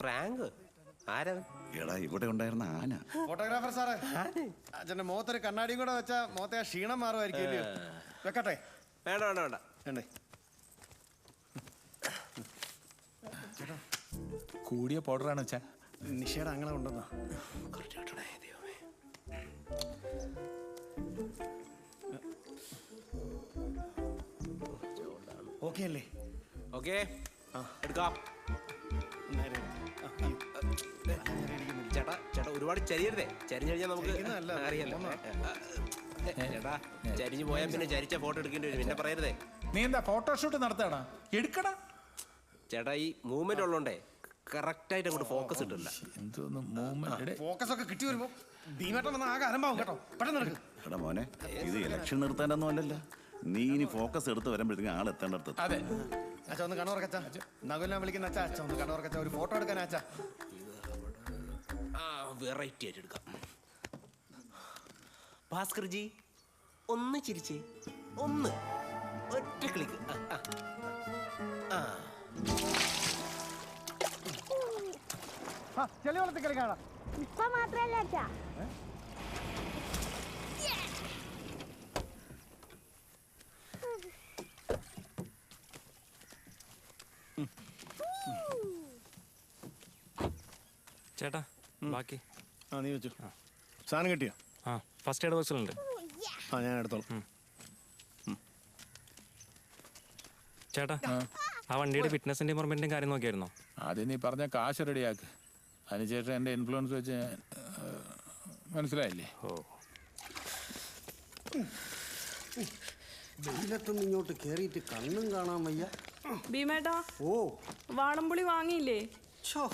Prank ആരാ? എടാ ഇവിടെ ഉണ്ടായിരുന്ന ആന. ഫോട്ടോഗ്രാഫർ സാറേ, അച്ഛന്റെ മുഖത്തൊരു കണ്ണാടിയും കൂടെ വെച്ചാ മുഖത്തെ ആ ക്ഷീണം മാറുമായിരിക്കും. വെക്കട്ടെ? വേണ്ട വേണ്ട വേണ്ട വേണ്ടേ? കൂടിയ പൗഡറാണ് വെച്ചാ. നിഷയുടെ അങ്ങനെ ഉണ്ടെന്നോ? ഓക്കെ അല്ലേ? ഓക്കെ എടുക്കാം. ചേട്ടാ ചേട്ടാ ഒരുപാട് ചരിയരുതേ. ചരിഞ്ഞു കഴിഞ്ഞാൽ നമുക്ക് അറിയാലോ. ചേട്ടാ ചരിഞ്ഞു പോയാൽ പിന്നെ ചരിച്ച ഫോട്ടോ എടുക്കേണ്ടി വരും. പിന്നെ പറയരുതേ. നീ എന്താ ഫോട്ടോഷൂട്ട് നടത്തണ? എടുക്കടാ ചേട്ടാ ഈ മൂവ്മെന്റ് ഉള്ളോണ്ടേ കറക്റ്റ് ആയിട്ട് അങ്ങോട്ട് ഫോക്കസ് കിട്ടില്ല. എന്തോന്ന് മൂവ്മെന്റ്? ഫോക്കസ് ഒക്കെ കിട്ടി വരുമ്പോ ഭീമേട്ടൻ വന്ന ആകെ അലമ്പാവും കേട്ടോ. പെട്ടെന്ന് എടുക്ക്. എടാ മോനെ, ഇത് ഇലക്ഷൻ നിർത്താനൊന്നും അല്ലല്ലോ. നീ ഇനി ഫോക്കസ് എടുത്ത് വരുമ്പോഴത്തേക്കും ആൾ എത്തേണ്ടടുത്ത്. അതെ അച്ഛാ ഒന്ന് കണ്ണുറക്കച്ച. നകുലിനെ വിളിക്കുന്ന അച്ഛാ. അച്ഛാ ഒന്ന് കണ്ണുറക്കച്ച. ഒരു ഫോട്ടോ എടുക്കാനാ അച്ഛാ. വെറൈറ്റി ആയിട്ട് എടുക്കാം. ഭാസ്കർജി ഒന്ന് ചിരിച്ചേ. ഒന്ന് ഒറ്റ ക്ലിക്ക്. ഇപ്പൊ മാത്രല്ല അച്ഛാ. ചേട്ടാ ബാക്കി നീ വെച്ചു. സാധനം കിട്ടിയോ? ഫസ്റ്റ് എയ്ഡ് ബോക്സിലുണ്ട്. ഞാൻ എടുത്തോളാം. ചേട്ടാ ആ വണ്ടിയുടെ ഫിറ്റ്നസിന്റെയും പെർമിറ്റിന്റെയും കാര്യം നോക്കിയായിരുന്നോ? ആദ്യം നീ പറഞ്ഞ കാശ് റെഡിയാക്ക്. അതിനുശേഷം എൻ്റെ ഇൻഫ്ലുവൻസ് വെച്ച് മനസ്സിലായില്ലേ? ഓ വെയിലത്തൊന്നും ഇങ്ങോട്ട് കേറിയിട്ട് കണ്ണും കാണാൻ വയ്യ. ഭീമേട്ടാ, ഓ വാളംപുളി വാങ്ങിയില്ലേ? ഛോ